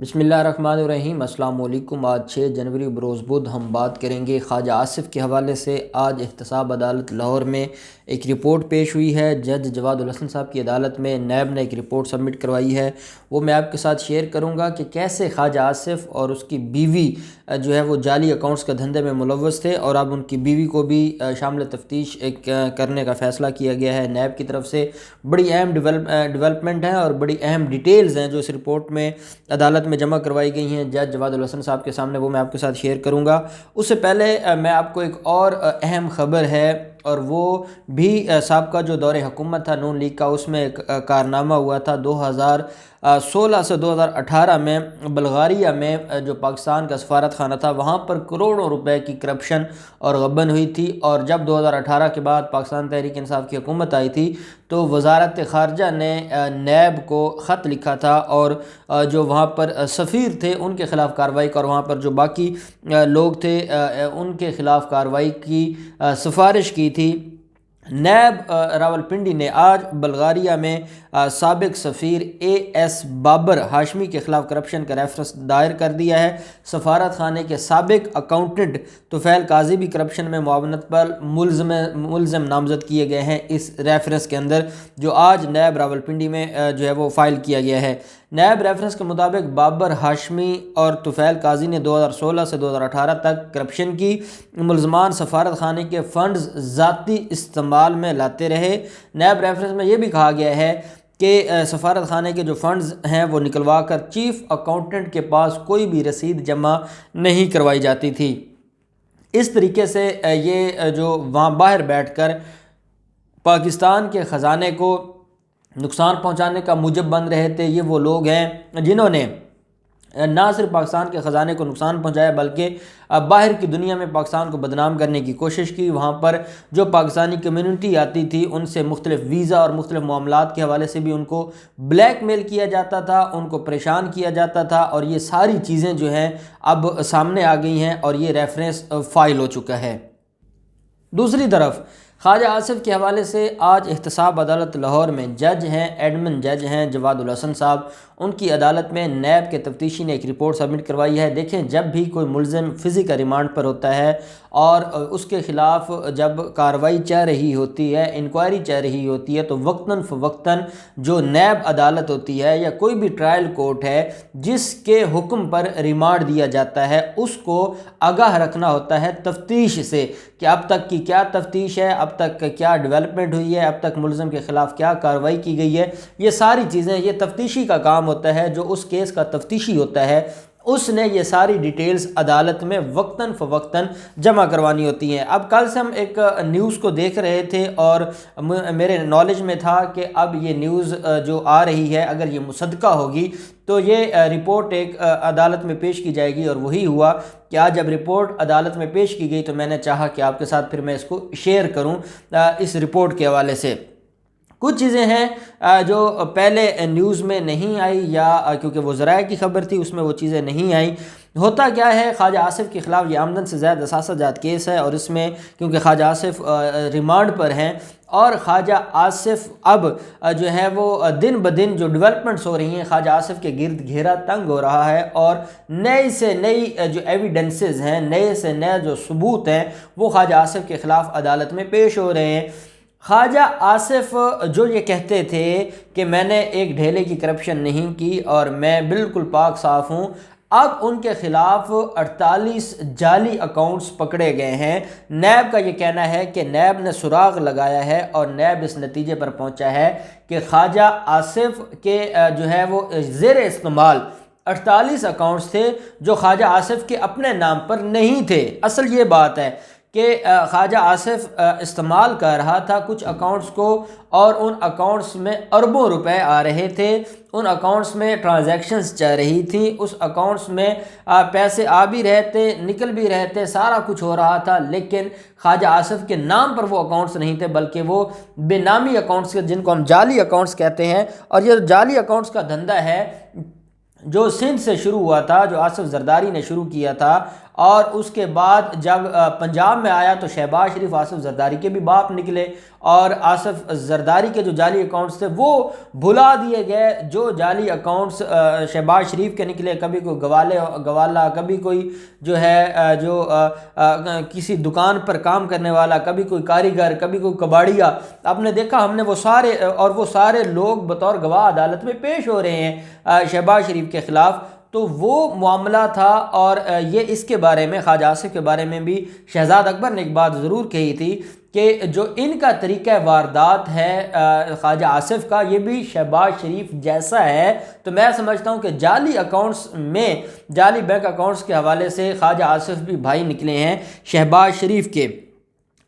بسم اللہ الرحمن الرحیم۔ السلام علیکم۔ آج 6 جنوری بروز بدھ ہم بات کریں گے خواجہ آصف کے حوالے سے۔ آج احتساب عدالت لاہور میں ایک رپورٹ پیش ہوئی ہے۔ جج جواد الحسن صاحب کی عدالت میں نیب نے ایک رپورٹ سبمٹ کروائی ہے، وہ میں آپ کے ساتھ شیئر کروں گا کہ کیسے خواجہ آصف اور اس کی بیوی جو ہے وہ جعلی اکاؤنٹس کے دھندے میں ملوث تھے، اور اب ان کی بیوی کو بھی شامل تفتیش کرنے کا فیصلہ کیا گیا ہے نیب کی طرف سے۔ بڑی اہم ڈیولپمنٹ ہیں اور بڑی اہم ڈیٹیلز ہیں جو اس رپورٹ میں عدالت میں جمع کروائی گئی ہیں جج جواد الحسن صاحب کے سامنے، وہ میں آپ کے ساتھ شیئر کروں گا۔ اس سے پہلے میں آپ کو ایک اور اہم خبر ہے، اور وہ بھی سابقہ جو دور حکومت تھا نون لیگ کا، اس میں ایک کارنامہ ہوا تھا 2016 سے 2018 میں بلغاریہ میں جو پاکستان کا سفارت خانہ تھا، وہاں پر کروڑوں روپے کی کرپشن اور غبن ہوئی تھی۔ اور جب 2018 کے بعد پاکستان تحریک انصاف کی حکومت آئی تھی تو وزارت خارجہ نے نیب کو خط لکھا تھا، اور جو وہاں پر سفیر تھے ان کے خلاف کارروائی کا، اور وہاں پر جو باقی لوگ تھے ان کے خلاف کارروائی کی سفارش کی تھی۔ نیب راولپنڈی نے آج بلغاریہ میں سابق سفیر AS بابر ہاشمی کے خلاف کرپشن کا ریفرنس دائر کر دیا ہے۔ سفارت خانے کے سابق اکاؤنٹنٹ طفیل قاضی بھی کرپشن میں معاونت پر ملزم نامزد کیے گئے ہیں اس ریفرنس کے اندر، جو آج نیب راولپنڈی میں جو ہے وہ فائل کیا گیا ہے۔ نیب ریفرنس کے مطابق بابر ہاشمی اور طفیل قاضی نے 2016 سے 2018 تک کرپشن کی۔ ملزمان سفارت خانے کے فنڈز ذاتی استعمال میں لاتے رہے۔ نیب ریفرنس میں یہ بھی کہا گیا ہے کہ سفارت خانے کے جو فنڈز ہیں وہ نکلوا کر چیف اکاؤنٹنٹ کے پاس کوئی بھی رسید جمع نہیں کروائی جاتی تھی۔ اس طریقے سے یہ جو وہاں باہر بیٹھ کر پاکستان کے خزانے کو نقصان پہنچانے کا موجب بن رہے تھے، یہ وہ لوگ ہیں جنہوں نے نہ صرف پاکستان کے خزانے کو نقصان پہنچایا بلکہ باہر کی دنیا میں پاکستان کو بدنام کرنے کی کوشش کی۔ وہاں پر جو پاکستانی کمیونٹی آتی تھی ان سے مختلف ویزا اور مختلف معاملات کے حوالے سے بھی ان کو بلیک میل کیا جاتا تھا، ان کو پریشان کیا جاتا تھا، اور یہ ساری چیزیں جو ہیں اب سامنے آ گئی ہیں اور یہ ریفرنس فائل ہو چکا ہے۔ دوسری طرف خواجہ آصف کے حوالے سے آج احتساب عدالت لاہور میں جج ہیں، ایڈمن جج ہیں جواد الحسن صاحب، ان کی عدالت میں نیب کے تفتیشی نے ایک رپورٹ سبمٹ کروائی ہے۔ دیکھیں، جب بھی کوئی ملزم فزیکل ریمانڈ پر ہوتا ہے اور اس کے خلاف جب کارروائی چل رہی ہوتی ہے، انکوائری چل رہی ہوتی ہے، تو وقتاً فوقتاً جو نیب عدالت ہوتی ہے یا کوئی بھی ٹرائل کورٹ ہے جس کے حکم پر ریمانڈ دیا جاتا ہے، اس کو آگاہ رکھنا ہوتا ہے تفتیش سے کہ اب تک کی کیا تفتیش ہے، اب تک کیا ڈیولپمنٹ ہوئی ہے، اب تک ملزم کے خلاف کیا کارروائی کی گئی ہے۔ یہ ساری چیزیں، یہ تفتیشی کا کام ہوتا ہے، جو اس کیس کا تفتیشی ہوتا ہے اس نے یہ ساری ڈیٹیلز عدالت میں وقتاً فوقتاً جمع کروانی ہوتی ہیں۔ اب کل سے ہم ایک نیوز کو دیکھ رہے تھے اور میرے نالج میں تھا کہ اب یہ نیوز جو آ رہی ہے اگر یہ مصدقہ ہوگی تو یہ رپورٹ ایک عدالت میں پیش کی جائے گی، اور وہی ہوا کہ آج جب رپورٹ عدالت میں پیش کی گئی تو میں نے چاہا کہ آپ کے ساتھ پھر میں اس کو شیئر کروں اس رپورٹ کے حوالے سے۔ کچھ چیزیں ہیں جو پہلے نیوز میں نہیں آئی، یا کیونکہ وہ ذرائع کی خبر تھی اس میں وہ چیزیں نہیں آئیں۔ ہوتا کیا ہے، خواجہ آصف کے خلاف یہ آمدن سے زائد اثاثہ جات کیس ہے، اور اس میں کیونکہ خواجہ آصف ریمانڈ پر ہیں، اور خواجہ آصف اب جو ہے وہ دن بدن جو ڈیولپمنٹس ہو رہی ہیں خواجہ آصف کے گرد گھیرا تنگ ہو رہا ہے، اور نئی سے نئی جو ایویڈنسز ہیں، نئے سے نئے جو ثبوت ہیں وہ خواجہ آصف کے خلاف عدالت میں پیش ہو رہے ہیں۔ خواجہ آصف جو یہ کہتے تھے کہ میں نے ایک ڈھیلے کی کرپشن نہیں کی اور میں بالکل پاک صاف ہوں، اب ان کے خلاف 48 جعلی اکاؤنٹس پکڑے گئے ہیں۔ نیب کا یہ کہنا ہے کہ نیب نے سراغ لگایا ہے، اور نیب اس نتیجے پر پہنچا ہے کہ خواجہ آصف کے جو ہے وہ زیر استعمال 48 اکاؤنٹس تھے جو خواجہ آصف کے اپنے نام پر نہیں تھے۔ اصل یہ بات ہے کہ خواجہ آصف استعمال کر رہا تھا کچھ اکاؤنٹس کو، اور ان اکاؤنٹس میں اربوں روپے آ رہے تھے، ان اکاؤنٹس میں ٹرانزیکشنز چل رہی تھیں، اس اکاؤنٹس میں پیسے آ بھی رہے تھے، نکل بھی رہے تھے، سارا کچھ ہو رہا تھا، لیکن خواجہ آصف کے نام پر وہ اکاؤنٹس نہیں تھے بلکہ وہ بے نامی اکاؤنٹس کے، جن کو ہم جعلی اکاؤنٹس کہتے ہیں۔ اور یہ جعلی اکاؤنٹس کا دھندا ہے جو سندھ سے شروع ہوا تھا، جو آصف زرداری نے شروع کیا تھا، اور اس کے بعد جب پنجاب میں آیا تو شہباز شریف آصف زرداری کے بھی باپ نکلے، اور آصف زرداری کے جو جعلی اکاؤنٹس تھے وہ بھلا دیے گئے۔ جو جعلی اکاؤنٹس شہباز شریف کے نکلے، کبھی کوئی گوالا، کبھی کوئی جو ہے جو کسی دکان پر کام کرنے والا، کبھی کوئی کاریگر، کبھی کوئی کباڑیا، آپ نے دیکھا ہم نے وہ سارے لوگ بطور گواہ عدالت میں پیش ہو رہے ہیں شہباز شریف کے خلاف۔ تو وہ معاملہ تھا، اور یہ اس کے بارے میں خواجہ آصف کے بارے میں بھی شہزاد اکبر نے ایک بات ضرور کہی تھی کہ جو ان کا طریقہ واردات ہے خواجہ آصف کا، یہ بھی شہباز شریف جیسا ہے۔ تو میں سمجھتا ہوں کہ جعلی اکاؤنٹس میں، جعلی بینک اکاؤنٹس کے حوالے سے خواجہ آصف بھی بھائی نکلے ہیں شہباز شریف کے۔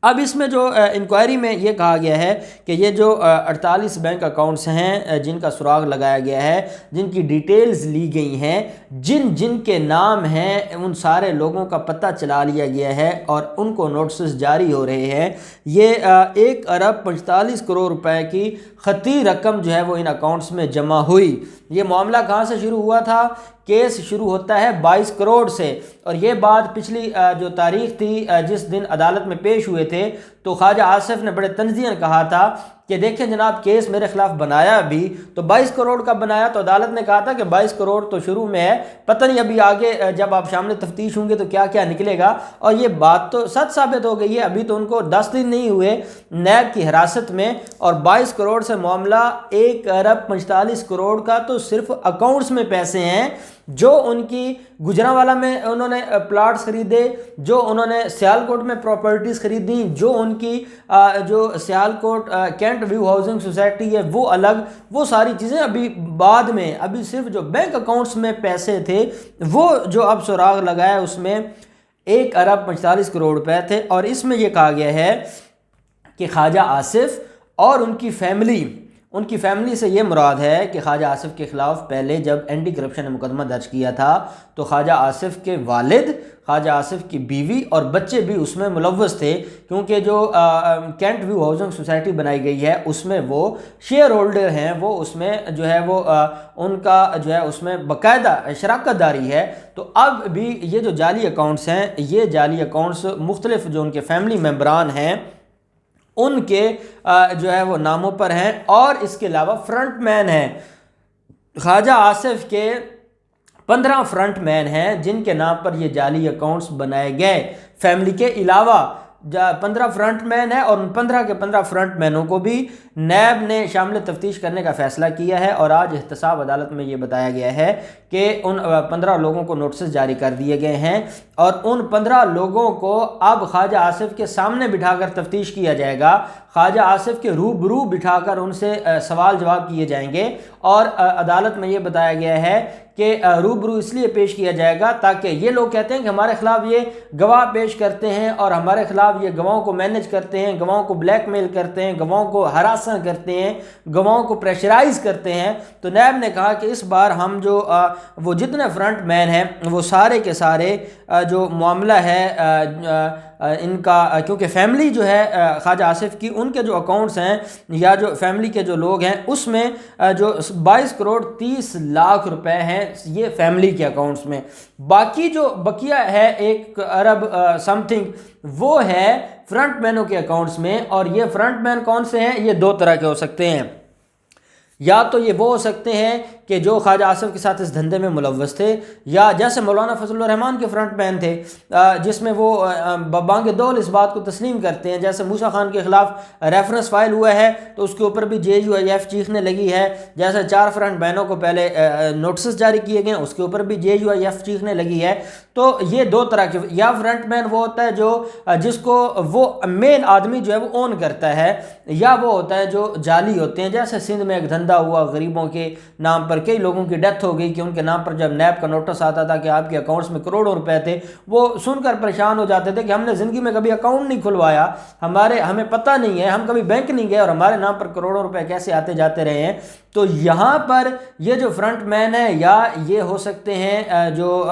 اب اس میں جو انکوائری میں یہ کہا گیا ہے کہ یہ جو 48 بینک اکاؤنٹس ہیں جن کا سراغ لگایا گیا ہے، جن کی ڈیٹیلز لی گئی ہیں، جن کے نام ہیں، ان سارے لوگوں کا پتہ چلا لیا گیا ہے اور ان کو نوٹسز جاری ہو رہے ہیں۔ یہ 1 ارب 45 کروڑ روپے کی خطی رقم جو ہے وہ ان اکاؤنٹس میں جمع ہوئی۔ یہ معاملہ کہاں سے شروع ہوا تھا؟ کیس شروع ہوتا ہے 22 کروڑ سے، اور یہ بات پچھلی جو تاریخ تھی جس دن عدالت میں پیش ہوئے تھے، تو خواجہ آصف نے بڑے تنزیہاً کہا تھا کہ دیکھیں جناب، کیس میرے خلاف بنایا بھی تو 22 کروڑ کا بنایا، تو عدالت نے کہا تھا کہ 22 کروڑ تو شروع میں ہے، پتہ نہیں ابھی آگے جب آپ شامل تفتیش ہوں گے تو کیا کیا نکلے گا۔ اور یہ بات تو سچ ثابت ہو گئی ہے، ابھی تو ان کو 10 دن نہیں ہوئے نیب کی حراست میں، اور 22 کروڑ سے معاملہ 1 ارب 45 کروڑ کا تو صرف اکاؤنٹس میں پیسے ہیں، جو ان کی گجرانوالہ میں انہوں نے پلاٹس خریدے، جو انہوں نے سیالکوٹ میں پراپرٹیز خریدیں، جو ان کی جو Sialkot Cantt View Housing Society ہے وہ الگ، وہ ساری چیزیں ابھی بعد میں، ابھی صرف جو بینک اکاؤنٹس میں پیسے تھے وہ جو اب سراغ لگا ہے اس میں 1 ارب 45 کروڑ روپے تھے۔ اور اس میں یہ کہا گیا ہے کہ خواجہ آصف اور ان کی فیملی سے یہ مراد ہے کہ خواجہ آصف کے خلاف پہلے جب اینٹی کرپشن نے مقدمہ درج کیا تھا تو خواجہ آصف کے والد، خواجہ آصف کی بیوی اور بچے بھی اس میں ملوث تھے، کیونکہ جو کینٹ ویو ہاؤسنگ سوسائٹی بنائی گئی ہے اس میں وہ شیئر ہولڈر ہیں، وہ اس میں جو ہے وہ ان کا جو ہے اس میں باقاعدہ شراکت داری ہے۔ تو اب بھی یہ جو جعلی اکاؤنٹس ہیں، یہ جعلی اکاؤنٹس مختلف جو ان کے فیملی ممبران ہیں ان کے جو ہے وہ ناموں پر ہیں، اور اس کے علاوہ فرنٹ مین ہیں۔ خواجہ آصف کے 15 فرنٹ مین ہیں جن کے نام پر یہ جعلی اکاؤنٹس بنائے گئے، فیملی کے علاوہ 15 فرنٹ مین ہے، اور ان 15 کے 15 فرنٹ مینوں کو بھی نیب نے شامل تفتیش کرنے کا فیصلہ کیا ہے، اور آج احتساب عدالت میں یہ بتایا گیا ہے کہ ان 15 لوگوں کو نوٹسز جاری کر دیے گئے ہیں، اور ان 15 لوگوں کو اب خواجہ آصف کے سامنے بٹھا کر تفتیش کیا جائے گا، خواجہ آصف کے روبرو بٹھا کر ان سے سوال جواب کیے جائیں گے۔ اور عدالت میں یہ بتایا گیا ہے کہ روبرو اس لیے پیش کیا جائے گا تاکہ یہ لوگ کہتے ہیں کہ ہمارے خلاف یہ گواہ پیش کرتے ہیں اور ہمارے خلاف یہ گواہوں کو مینج کرتے ہیں، گواہوں کو بلیک میل کرتے ہیں، گواہوں کو ہراساں کرتے ہیں، گواہوں کو پریشرائز کرتے ہیں۔ تو نیب نے کہا کہ اس بار ہم جو وہ جتنے فرنٹ مین ہیں وہ سارے کے سارے جو معاملہ ہے ان کا، کیونکہ فیملی جو ہے خواجہ آصف کی، ان کے جو اکاؤنٹس ہیں یا جو فیملی کے جو لوگ ہیں اس میں جو 22 کروڑ 30 لاکھ روپے ہیں یہ فیملی کے اکاؤنٹس میں، باقی جو بقیہ ہے 1 ارب سم تھنگ وہ ہے فرنٹ مینوں کے اکاؤنٹس میں۔ اور یہ فرنٹ مین کون سے ہیں؟ یہ 2 طرح کے ہو سکتے ہیں، یا تو یہ وہ ہو سکتے ہیں کہ جو خواجہ آصف کے ساتھ اس دھندے میں ملوث تھے، یا جیسے مولانا فضل الرحمان کے فرنٹ مین تھے جس میں وہ بانگ دول اس بات کو تسلیم کرتے ہیں، جیسے موسیٰ خان کے خلاف ریفرنس فائل ہوا ہے تو اس کے اوپر بھی JUIF چیخنے لگی ہے، جیسے 4 فرنٹ مینوں کو پہلے نوٹسز جاری کیے گئے اس کے اوپر بھی JUIF چیخنے لگی ہے۔ تو یہ 2 طرح کے، یا فرنٹ مین وہ ہوتا ہے جو جس کو وہ مین آدمی جو ہے وہ اون کرتا ہے، یا وہ ہوتا ہے جو جعلی ہوتے ہیں، جیسے سندھ میں ایک دھندا ہوا غریبوں کے نام پر، کئی لوگوں کی ڈیتھ ہو گئی کہ ان کے نام پر جب نیب کا نوٹس آتا تھا کہ آپ کے اکاؤنٹس میں کروڑوں روپے تھے، وہ سن کر پریشان ہو جاتے تھے کہ ہم نے زندگی میں کبھی اکاؤنٹ نہیں کھلوایا، ہمیں پتہ نہیں ہے، ہم کبھی بینک نہیں گئے اور ہمارے نام پر کروڑوں روپے کیسے آتے جاتے رہے ہیں۔ تو یہاں پر یہ جو فرنٹ مین ہے، یا یہ ہو سکتے ہیں جو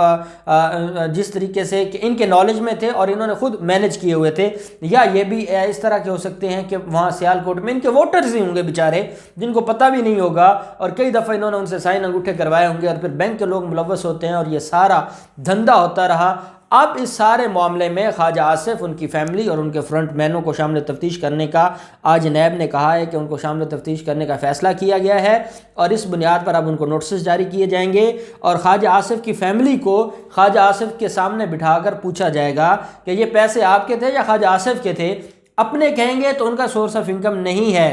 جس طریقے سے کہ ان کے نالج میں تھے اور انہوں نے خود مینج کیے ہوئے تھے، یا یہ بھی اس طرح کے ہو سکتے ہیں کہ وہاں سیالکوٹ میں ان کے ووٹرز ہی ہوں گے بیچارے جن کو پتہ بھی نہیں ہوگا، اور کئی دفعہ انہوں نے ان سے سائن انگوٹھے کروائے ہوں گے، اور پھر بینک کے لوگ ملوث ہوتے ہیں اور یہ سارا دھندا ہوتا رہا۔ اب اس سارے معاملے میں خواجہ آصف، ان کی فیملی اور ان کے فرنٹ مینوں کو شامل تفتیش کرنے کا آج نیب نے کہا ہے کہ ان کو شامل تفتیش کرنے کا فیصلہ کیا گیا ہے، اور اس بنیاد پر اب ان کو نوٹسز جاری کیے جائیں گے، اور خواجہ آصف کی فیملی کو خواجہ آصف کے سامنے بٹھا کر پوچھا جائے گا کہ یہ پیسے آپ کے تھے یا خواجہ آصف کے تھے۔ اپنے کہیں گے تو ان کا سورس آف انکم نہیں ہے،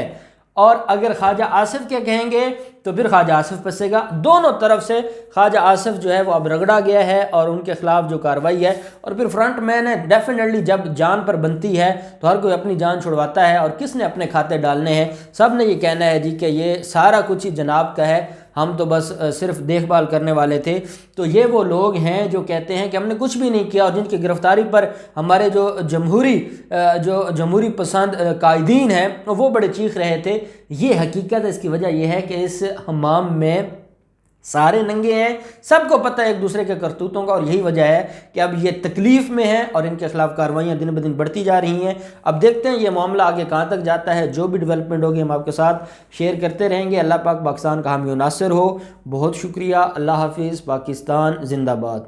اور اگر خواجہ آصف کے کہیں گے تو پھر خواجہ آصف پھنسے گا۔ دونوں طرف سے خواجہ آصف جو ہے وہ اب رگڑا گیا ہے، اور ان کے خلاف جو کارروائی ہے، اور پھر فرنٹ مین ہے، ڈیفینیٹلی جب جان پر بنتی ہے تو ہر کوئی اپنی جان چھڑواتا ہے، اور کس نے اپنے کھاتے ڈالنے ہیں، سب نے یہ کہنا ہے جی کہ یہ سارا کچھ ہی جناب کا ہے، ہم تو بس صرف دیکھ بھال کرنے والے تھے۔ تو یہ وہ لوگ ہیں جو کہتے ہیں کہ ہم نے کچھ بھی نہیں کیا، اور جن کی گرفتاری پر ہمارے جو جمہوری پسند قائدین ہیں وہ بڑے چیخ رہے تھے۔ یہ حقیقت ہے، اس کی وجہ یہ ہے کہ اس حمام میں سارے ننگے ہیں، سب کو پتہ ہے ایک دوسرے کے کرتوتوں کا، اور یہی وجہ ہے کہ اب یہ تکلیف میں ہیں اور ان کے خلاف کارروائیاں دن بدن بڑھتی جا رہی ہیں۔ اب دیکھتے ہیں یہ معاملہ آگے کہاں تک جاتا ہے، جو بھی ڈیولپمنٹ ہوگی ہم آپ کے ساتھ شیئر کرتے رہیں گے۔ اللہ پاک پاکستان کا حامی و ناصر ہو۔ بہت شکریہ، اللہ حافظ، پاکستان زندہ باد۔